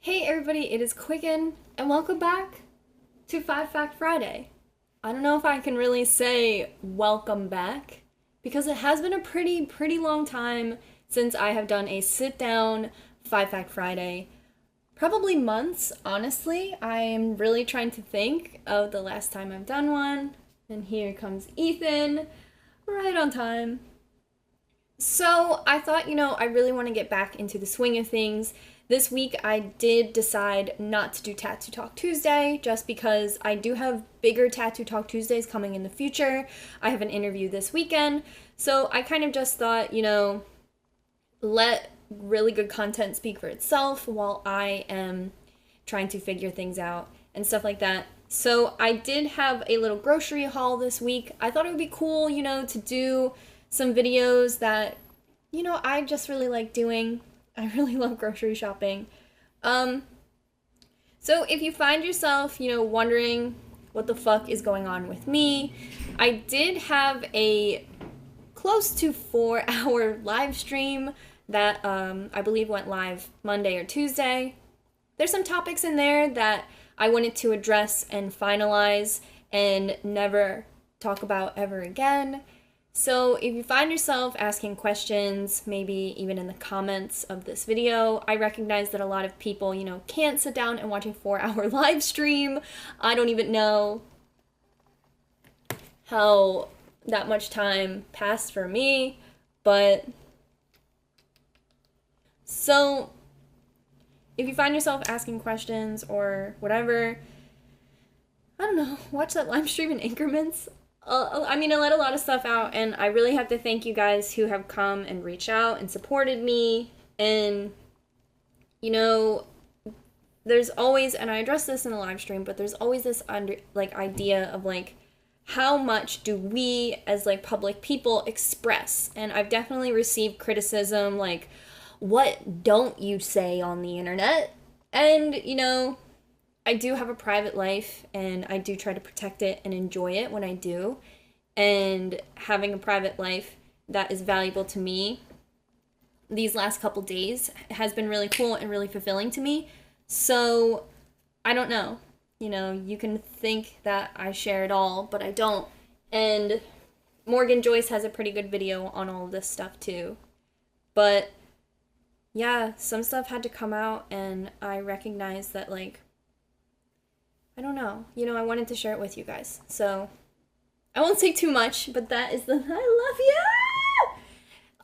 Hey everybody, it is Quicken, and welcome back to 5 Fact Friday. I don't know if I can really say welcome back, because it has been a pretty long time since I have done a sit-down 5 Fact Friday. Probably months, honestly. I'm really trying to think of the last time I've done one, and here comes Ethan, right on time. So I thought, I really want to get back into the swing of things. This week I did decide not to do Tattoo Talk Tuesday just because I do have bigger Tattoo Talk Tuesdays coming in the future. I have an interview this weekend. So I kind of just thought, let really good content speak for itself while I am trying to figure things out and stuff like that. So I did have a little grocery haul this week. I thought it would be cool, to do some videos that, I just really like doing. I really love grocery shopping. So if you find yourself, wondering what the fuck is going on with me, I did have a close to 4-hour live stream that I believe went live Monday or Tuesday. There's some topics in there that I wanted to address and finalize and never talk about ever again. So if you find yourself asking questions, maybe even in the comments of this video, I recognize that a lot of people, can't sit down and watch a 4-hour live stream. I don't even know how that much time passed for me, but so if you find yourself asking questions or whatever, I don't know, watch that live stream in increments. I let a lot of stuff out, and I really have to thank you guys who have come and reached out and supported me. And, there's always, and I addressed this in the live stream, but there's always this idea of how much do we as public people express? And I've definitely received criticism what don't you say on the internet? And, I do have a private life, and I do try to protect it and enjoy it when I do. And having a private life that is valuable to me these last couple days has been really cool and really fulfilling to me. So, I don't know. You can think that I share it all, but I don't. And Morgan Joyce has a pretty good video on all of this stuff too. But, yeah, some stuff had to come out, and I recognize that, I don't know. I wanted to share it with you guys. So, I won't say too much, but that is I love you!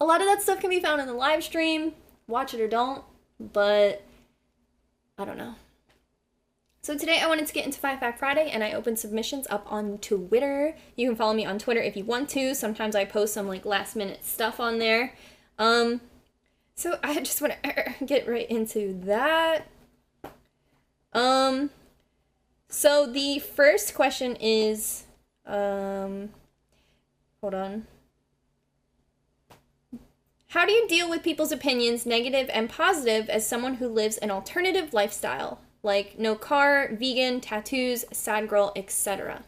A lot of that stuff can be found in the live stream. Watch it or don't. But, I don't know. So today I wanted to get into 5 Fact Friday, and I opened submissions up on Twitter. You can follow me on Twitter if you want to. Sometimes I post some, last minute stuff on there. So I just want to get right into that. So the first question is, hold on. How do you deal with people's opinions, negative and positive, as someone who lives an alternative lifestyle, like no car, vegan, tattoos, sad girl, etc.?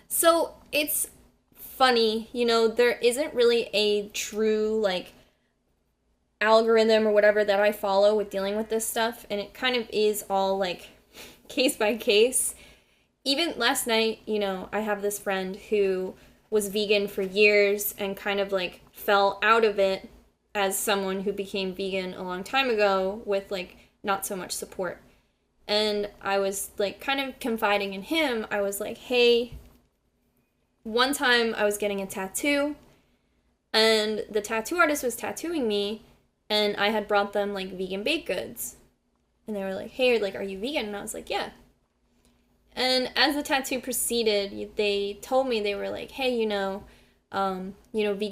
So it's funny, there isn't really a true, algorithm or whatever that I follow with dealing with this stuff, and it kind of is all, case by case. Even last night, I have this friend who was vegan for years and kind of fell out of it as someone who became vegan a long time ago with not so much support. And I was kind of confiding in him. I was like, hey, one time I was getting a tattoo, and the tattoo artist was tattooing me, and I had brought them vegan baked goods. And they were like, hey, are you vegan? And I was like, yeah. And as the tattoo proceeded, they told me, they were like, hey, vegan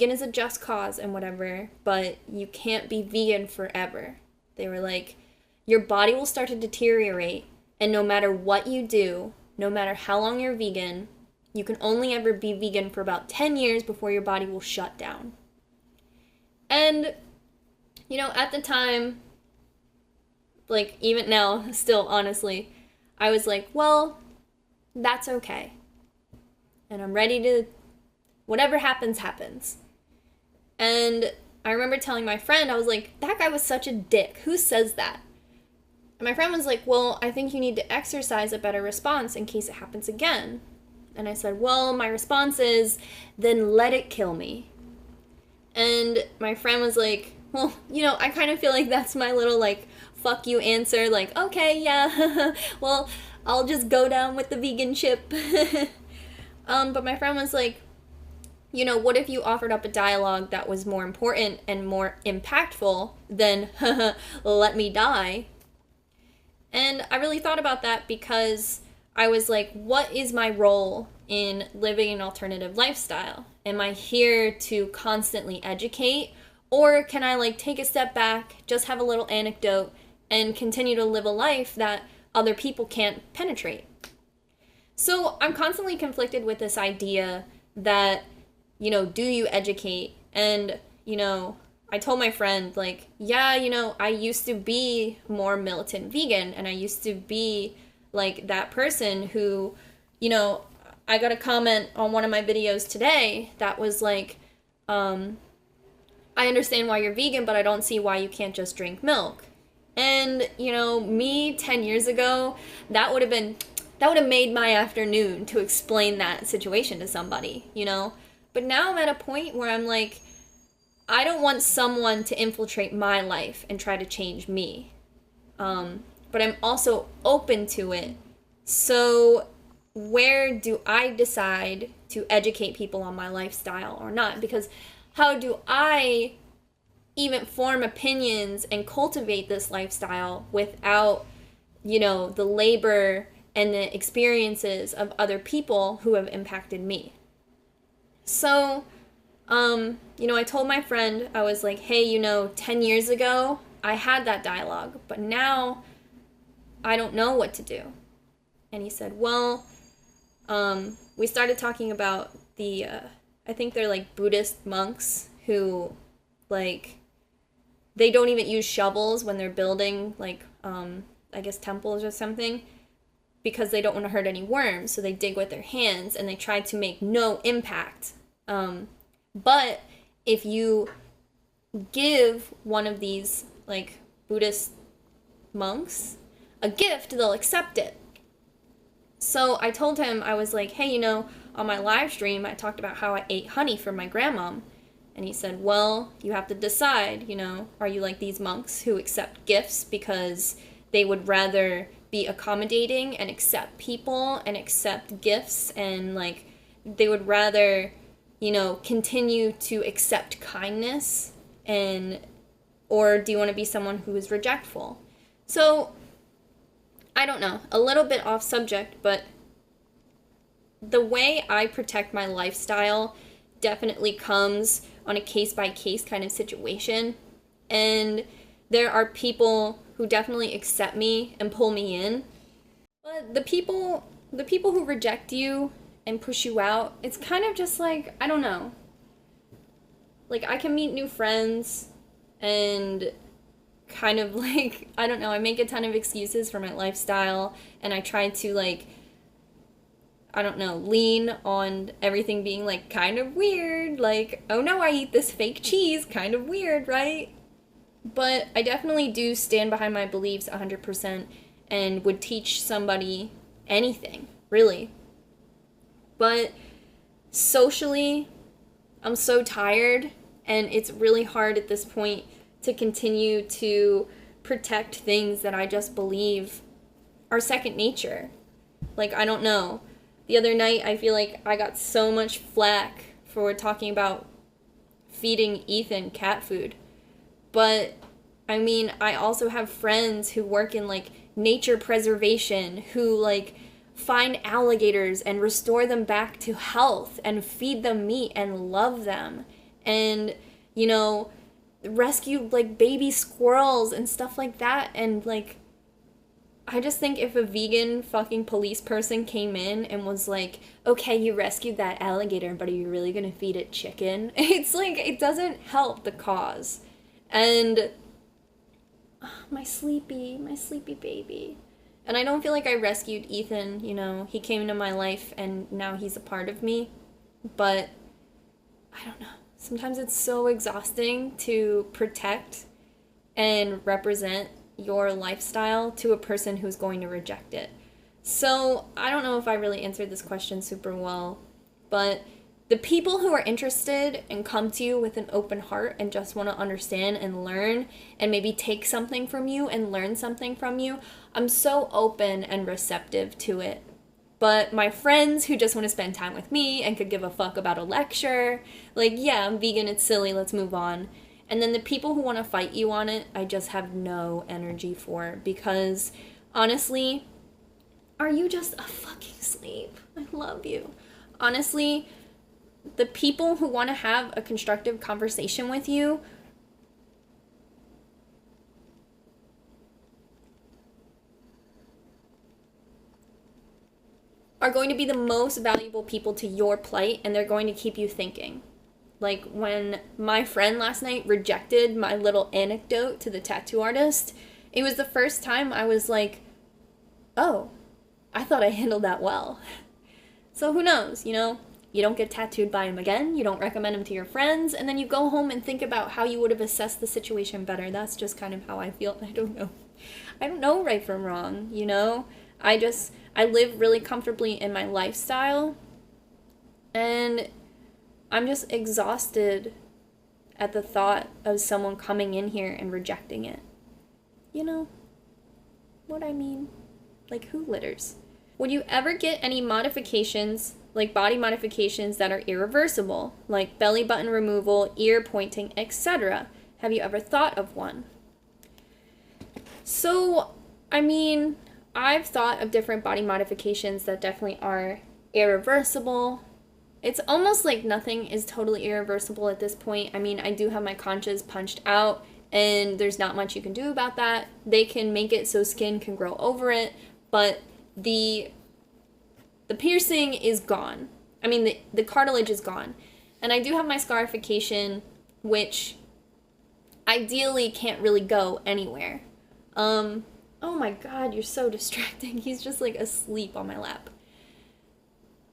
is a just cause and whatever, but you can't be vegan forever. They were like, your body will start to deteriorate, and no matter what you do, no matter how long you're vegan, you can only ever be vegan for about 10 years before your body will shut down. And, at the time, even now, still, honestly, I was like, well, that's okay. And I'm ready to, whatever happens, happens. And I remember telling my friend, I was like, that guy was such a dick. Who says that? And my friend was like, well, I think you need to exercise a better response in case it happens again. And I said, well, my response is, then let it kill me. And my friend was like, well, I kind of feel like that's my little, like, fuck you answer. Like, okay, yeah, well, I'll just go down with the vegan ship. But my friend was like, what if you offered up a dialogue that was more important and more impactful than, let me die? And I really thought about that because I was like, what is my role in living an alternative lifestyle? Am I here to constantly educate? Or can I take a step back, just have a little anecdote, and continue to live a life that other people can't penetrate? So I'm constantly conflicted with this idea that, do you educate? And, I told my friend, yeah, I used to be more militant vegan, and I used to be that person who, I got a comment on one of my videos today that was like, I understand why you're vegan, but I don't see why you can't just drink milk. And, me 10 years ago, that would have made my afternoon to explain that situation to somebody, But now I'm at a point where I'm like, I don't want someone to infiltrate my life and try to change me. But I'm also open to it. So where do I decide to educate people on my lifestyle or not? Because how do I even form opinions and cultivate this lifestyle without, the labor and the experiences of other people who have impacted me? So, I told my friend, I was like, hey, 10 years ago, I had that dialogue, but now I don't know what to do. And he said, well, we started talking about the, I think they're Buddhist monks who, they don't even use shovels when they're building, I guess temples or something, because they don't want to hurt any worms, so they dig with their hands, and they try to make no impact. But if you give one of these, Buddhist monks a gift, they'll accept it. So I told him, I was like, hey, on my live stream, I talked about how I ate honey from my grandmom. And he said, well, you have to decide, are you like these monks who accept gifts because they would rather be accommodating and accept people and accept gifts, and they would rather, continue to accept kindness, or do you want to be someone who is rejectful? So I don't know, a little bit off subject, but the way I protect my lifestyle definitely comes on a case-by-case kind of situation. And there are people who definitely accept me and pull me in. But the people who reject you and push you out, it's kind of just I don't know. I can meet new friends and kind of I don't know, I make a ton of excuses for my lifestyle, and I try to I don't know, lean on everything being kind of weird, oh no, I eat this fake cheese, kind of weird, right? But I definitely do stand behind my beliefs 100% and would teach somebody anything, really. But socially, I'm so tired, and it's really hard at this point to continue to protect things that I just believe are second nature. I don't know. The other night, I feel like I got so much flack for talking about feeding Ethan cat food. But, I mean, I also have friends who work in, nature preservation, who, find alligators and restore them back to health and feed them meat and love them. And, rescue, baby squirrels and stuff like that. And, I just think if a vegan fucking police person came in and was like, okay, you rescued that alligator, but are you really gonna feed it chicken? It's it doesn't help the cause. And my sleepy baby. And I don't feel like I rescued Ethan, he came into my life and now he's a part of me. But I don't know. Sometimes it's so exhausting to protect and represent your lifestyle to a person who's going to reject it? So I don't know if I really answered this question super well, but the people who are interested and come to you with an open heart and just want to understand and learn and maybe take something from you and learn something from you, I'm so open and receptive to it. But my friends who just want to spend time with me and could give a fuck about a lecture, like, yeah, I'm vegan, it's silly, let's move on. And then the people who want to fight you on it, I just have no energy for, because honestly, are you just a fucking sleep? I love you. Honestly, the people who want to have a constructive conversation with you are going to be the most valuable people to your plight, and they're going to keep you thinking. Like when my friend last night rejected my little anecdote to the tattoo artist, it was the first time I was like, oh, I thought I handled that well. So who knows, you know? You don't get tattooed by him again, you don't recommend him to your friends, and then you go home and think about how you would have assessed the situation better. That's just kind of how I feel. I don't know right from wrong, you know? I live really comfortably in my lifestyle, and I'm just exhausted at the thought of someone coming in here and rejecting it. You know what I mean? Like, who litters? Would you ever get any modifications, like body modifications that are irreversible, like belly button removal, ear pointing, etc.? Have you ever thought of one? So, I mean, I've thought of different body modifications that definitely are irreversible. It's almost like nothing is totally irreversible at this point. I mean, I do have my conchas punched out, and there's not much you can do about that. They can make it so skin can grow over it, but the piercing is gone. I mean, the cartilage is gone. And I do have my scarification, which ideally can't really go anywhere. Oh my god, you're so distracting. He's just like asleep on my lap.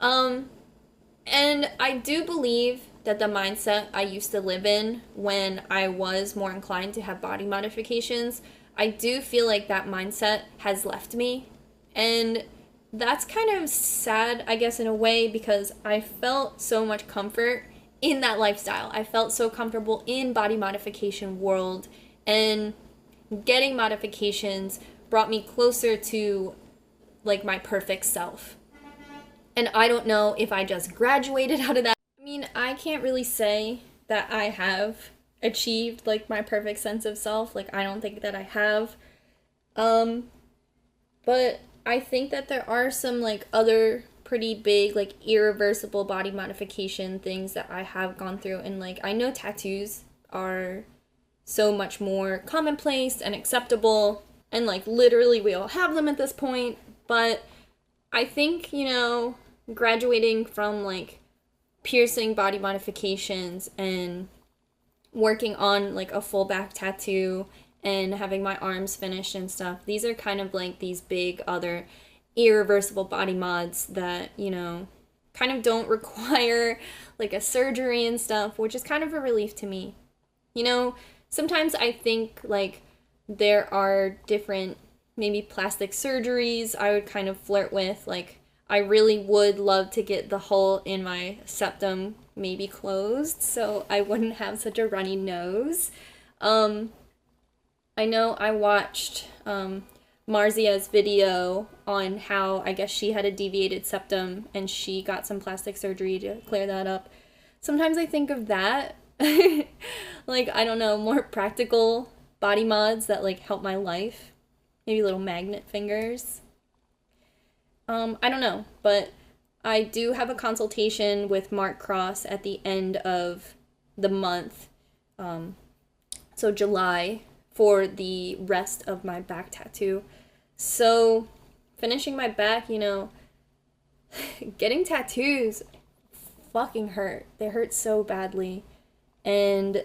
And I do believe that the mindset I used to live in when I was more inclined to have body modifications, I do feel like that mindset has left me. And that's kind of sad, I guess, in a way, because I felt so much comfort in that lifestyle. I felt so comfortable in body modification world, and getting modifications brought me closer to like my perfect self. And I don't know if I just graduated out of that. I mean, I can't really say that I have achieved like my perfect sense of self. Like, I don't think that I have. But I think that there are some like other pretty big like irreversible body modification things that I have gone through, and like I know tattoos are so much more commonplace and acceptable, and like literally we all have them at this point, but I think, you know, graduating from like piercing body modifications and working on like a full back tattoo and having my arms finished and stuff, these are kind of like these big other irreversible body mods that, you know, kind of don't require like a surgery and stuff, which is kind of a relief to me. You know, sometimes I think like there are different maybe plastic surgeries I would kind of flirt with. Like, I really would love to get the hole in my septum maybe closed so I wouldn't have such a runny nose. I know I watched Marzia's video on how I guess she had a deviated septum and she got some plastic surgery to clear that up. Sometimes I think of that, like, I don't know, more practical body mods that like help my life. Maybe little magnet fingers. I don't know, but I do have a consultation with Mark Cross at the end of the month, so July, for the rest of my back tattoo. So finishing my back, you know, getting tattoos fucking hurt. They hurt so badly, and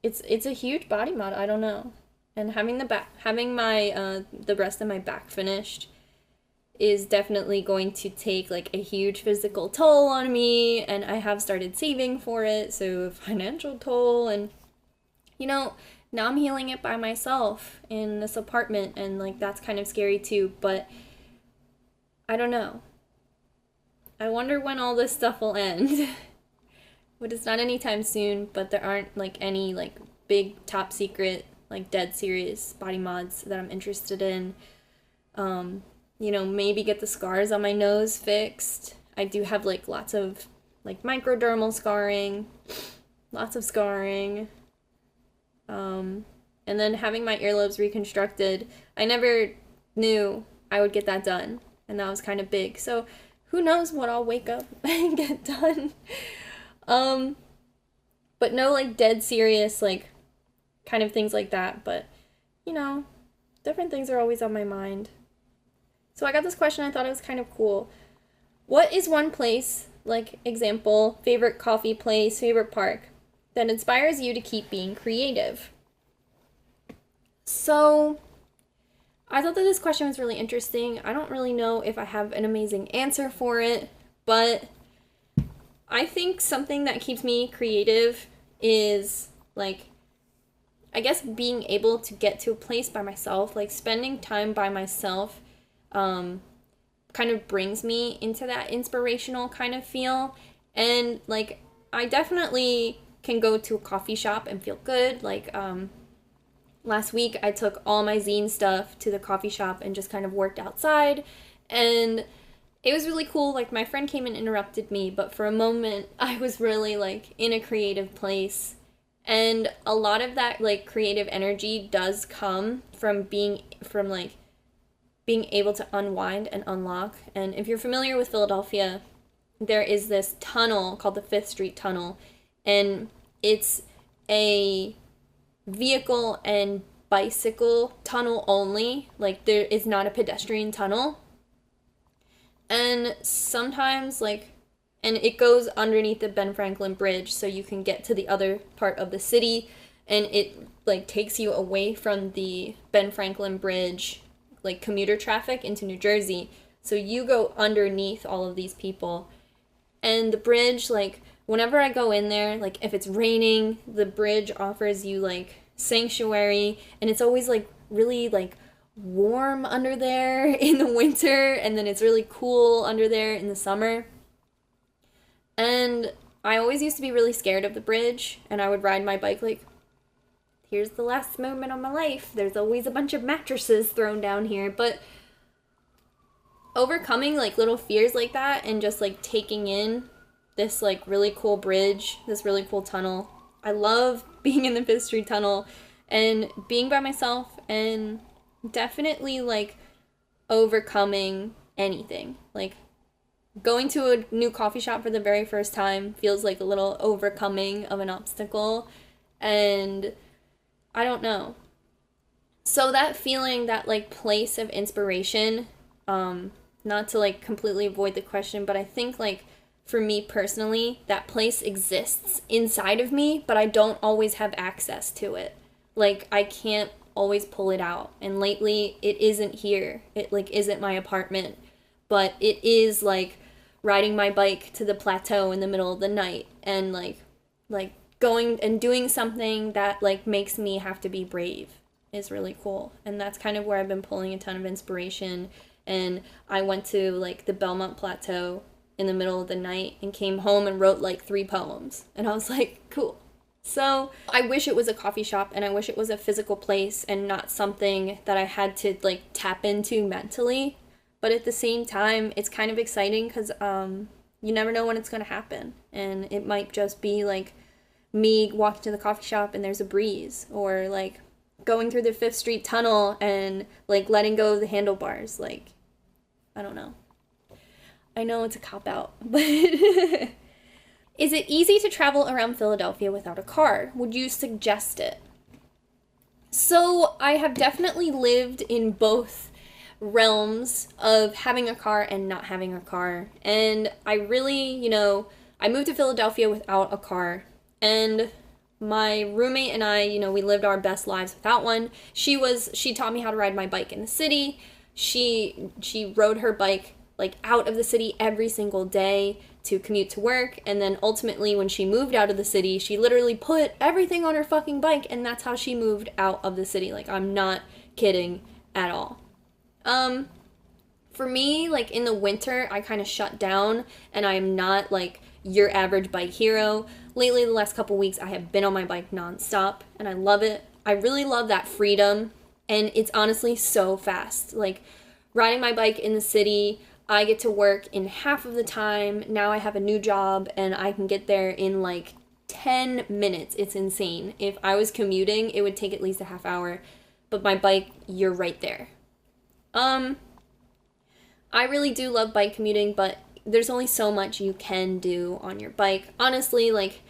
it's a huge body mod. I don't know. And having my the rest of my back finished is definitely going to take like a huge physical toll on me, and I have started saving for it, so a financial toll. And you know, now I'm healing it by myself in this apartment, and like that's kind of scary too, but I don't know. I wonder when all this stuff will end. But it's not anytime soon, but there aren't like any like big top secret like dead serious body mods that I'm interested in. Maybe get the scars on my nose fixed. I do have like lots of like microdermal scarring, lots of scarring. And then having my earlobes reconstructed. I never knew I would get that done, and that was kind of big. So who knows what I'll wake up and get done. But no like dead serious like kind of things like that, but different things are always on my mind. So I got this question, I thought it was kind of cool. What is one place, like example, favorite coffee place, favorite park, that inspires you to keep being creative? So I thought that this question was really interesting. I don't really know if I have an amazing answer for it, but I think something that keeps me creative is like, I guess being able to get to a place by myself, like spending time by myself, kind of brings me into that inspirational kind of feel. And like, I definitely can go to a coffee shop and feel good. Like, last week I took all my zine stuff to the coffee shop and just kind of worked outside, and it was really cool. Like, my friend came and interrupted me, but for a moment I was really like in a creative place. And a lot of that like creative energy does come from being able to unwind and unlock. And if you're familiar with Philadelphia, there is this tunnel called the 5th Street Tunnel, and it's a vehicle and bicycle tunnel only. Like, there is not a pedestrian tunnel. And sometimes and it goes underneath the Ben Franklin Bridge, so you can get to the other part of the city, and it like takes you away from the Ben Franklin Bridge like commuter traffic into New Jersey. So you go underneath all of these people. And the bridge, like, whenever I go in there, like, if it's raining, the bridge offers you like sanctuary, and it's always like really like warm under there in the winter, and then it's really cool under there in the summer. And I always used to be really scared of the bridge, and I would ride my bike like, here's the last moment of my life. There's always a bunch of mattresses thrown down here. But overcoming like little fears like that and just like taking in this like really cool bridge, this really cool tunnel. I love being in the 5th Street Tunnel and being by myself, and definitely like overcoming anything. Like, going to a new coffee shop for the very first time feels like a little overcoming of an obstacle, and I don't know. So that feeling, that like place of inspiration, not to like completely avoid the question, but I think like for me personally, that place exists inside of me, but I don't always have access to it. Like, I can't always pull it out, and lately it isn't here. It like isn't my apartment, but it is like riding my bike to the plateau in the middle of the night, and like going and doing something that like makes me have to be brave is really cool. And that's kind of where I've been pulling a ton of inspiration. And I went to like the Belmont Plateau in the middle of the night and came home and wrote like 3 poems, and I was like, cool. So I wish it was a coffee shop, and I wish it was a physical place and not something that I had to like tap into mentally. But at the same time, it's kind of exciting because you never know when it's going to happen. And it might just be like me walking to the coffee shop and there's a breeze, or like going through the 5th Street Tunnel and like letting go of the handlebars. Like, I don't know. I know it's a cop-out, but is it easy to travel around Philadelphia without a car? Would you suggest it? So I have definitely lived in both realms of having a car and not having a car. And I really, I moved to Philadelphia without a car. And my roommate and I, we lived our best lives without one. She taught me how to ride my bike in the city. She rode her bike like out of the city every single day to commute to work. And then ultimately when she moved out of the city, she literally put everything on her fucking bike, and that's how she moved out of the city. Like, I'm not kidding at all. For me, like in the winter, I kind of shut down, and I'm not like your average bike hero. Lately, the last couple weeks, I have been on my bike nonstop, and I love it. I really love that freedom, and it's honestly so fast. Like, riding my bike in the city, I get to work in half of the time. Now I have a new job, and I can get there in like 10 minutes. It's insane. If I was commuting, it would take at least a half hour, but my bike, you're right there. I really do love bike commuting, but there's only so much you can do on your bike. Honestly, like,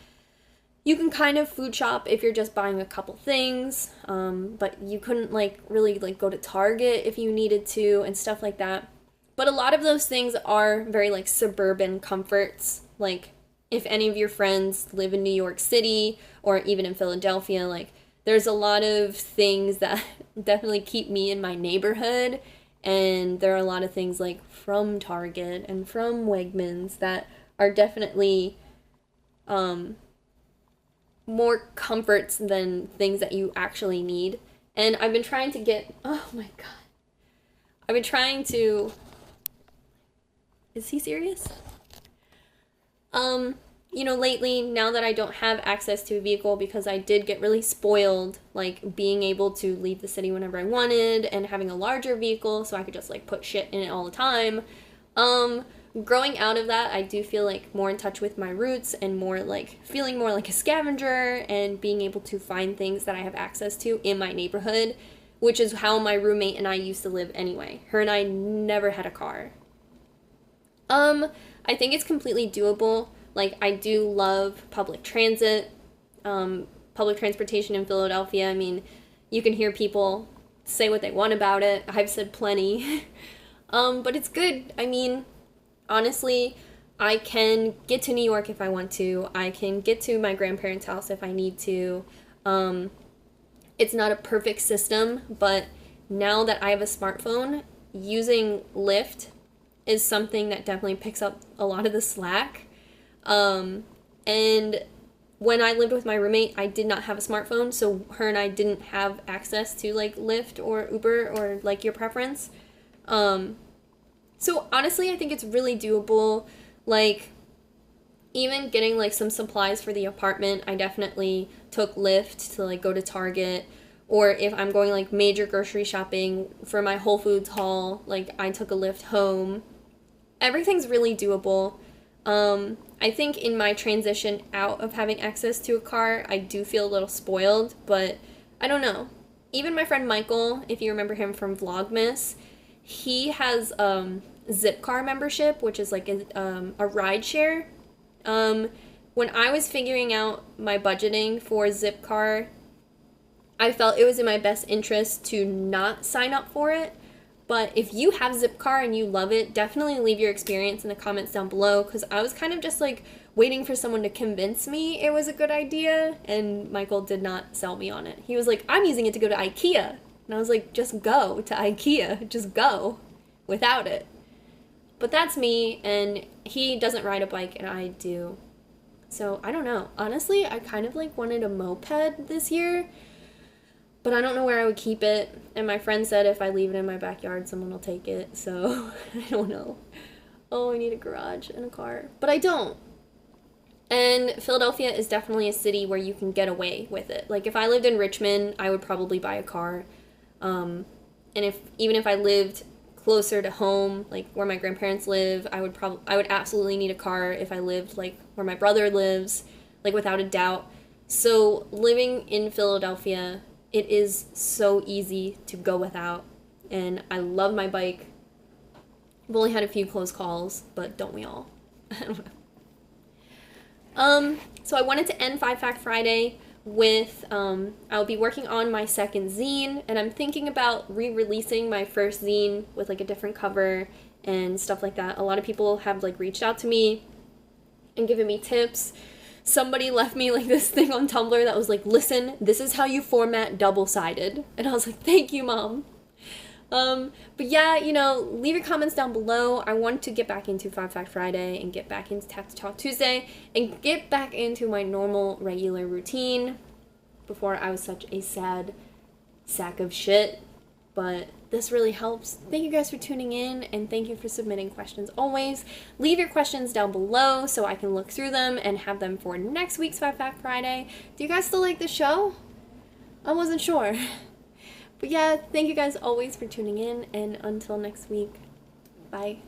you can kind of food shop if you're just buying a couple things, but you couldn't, like, really, like, go to Target if you needed to and stuff like that. But a lot of those things are very, like, suburban comforts. Like, if any of your friends live in New York City or even in Philadelphia, like, there's a lot of things that definitely keep me in my neighborhood. And there are a lot of things like from Target and from Wegmans that are definitely more comforts than things that you actually need. And I've been trying to get, oh my God. I've been trying to, is he serious? You know, lately, now that I don't have access to a vehicle because I did get really spoiled, like, being able to leave the city whenever I wanted and having a larger vehicle so I could just, like, put shit in it all the time. Growing out of that, I do feel, like, more in touch with my roots and more, like, feeling more like a scavenger and being able to find things that I have access to in my neighborhood, which is how my roommate and I used to live anyway. Her and I never had a car. I think it's completely doable. Like, I do love public transit, public transportation in Philadelphia. I mean, you can hear people say what they want about it. I've said plenty. But it's good. I mean, honestly, I can get to New York if I want to. I can get to my grandparents' house if I need to. It's not a perfect system, but now that I have a smartphone, using Lyft is something that definitely picks up a lot of the slack. And when I lived with my roommate, I did not have a smartphone, so her and I didn't have access to, like, Lyft or Uber or, like, your preference. So honestly, I think it's really doable. Like, even getting, like, some supplies for the apartment, I definitely took Lyft to, like, go to Target. Or if I'm going, like, major grocery shopping for my Whole Foods haul, like, I took a Lyft home. Everything's really doable. I think in my transition out of having access to a car, I do feel a little spoiled, but I don't know. Even my friend Michael, if you remember him from Vlogmas, he has Zipcar membership, which is like a ride share. When I was figuring out my budgeting for Zipcar, I felt it was in my best interest to not sign up for it. But if you have Zipcar and you love it, definitely leave your experience in the comments down below, because I was kind of just like waiting for someone to convince me it was a good idea, and Michael did not sell me on it. He was like, I'm using it to go to IKEA. And I was like, just go to IKEA. Just go without it. But that's me, and he doesn't ride a bike and I do. So I don't know. Honestly, I kind of like wanted a moped this year, but I don't know where I would keep it. And my friend said if I leave it in my backyard, someone will take it. So I don't know. Oh, I need a garage and a car. But I don't. And Philadelphia is definitely a city where you can get away with it. Like, if I lived in Richmond, I would probably buy a car. And even if I lived closer to home, like where my grandparents live, I would absolutely need a car if I lived like where my brother lives, like without a doubt. So living in Philadelphia, it is so easy to go without, and I love my bike. I've only had a few close calls, but don't we all? I don't know. So I wanted to end 5 Fact Friday with, I'll be working on my second zine, and I'm thinking about re-releasing my first zine with like a different cover and stuff like that. A lot of people have like reached out to me and given me tips. Somebody left me like this thing on Tumblr that was like, listen, this is how you format double-sided. And I was like, thank you, Mom. But yeah, you know, leave your comments down below. I want to get back into 5 Fact Friday and get back into Tap to Talk Tuesday and get back into my normal, regular routine. Before I was such a sad sack of shit, but this really helps. Thank you guys for tuning in, and thank you for submitting questions always. Leave your questions down below so I can look through them and have them for next week's 5 Fact Friday. Do you guys still like the show? I wasn't sure. But yeah, thank you guys always for tuning in, and until next week, bye.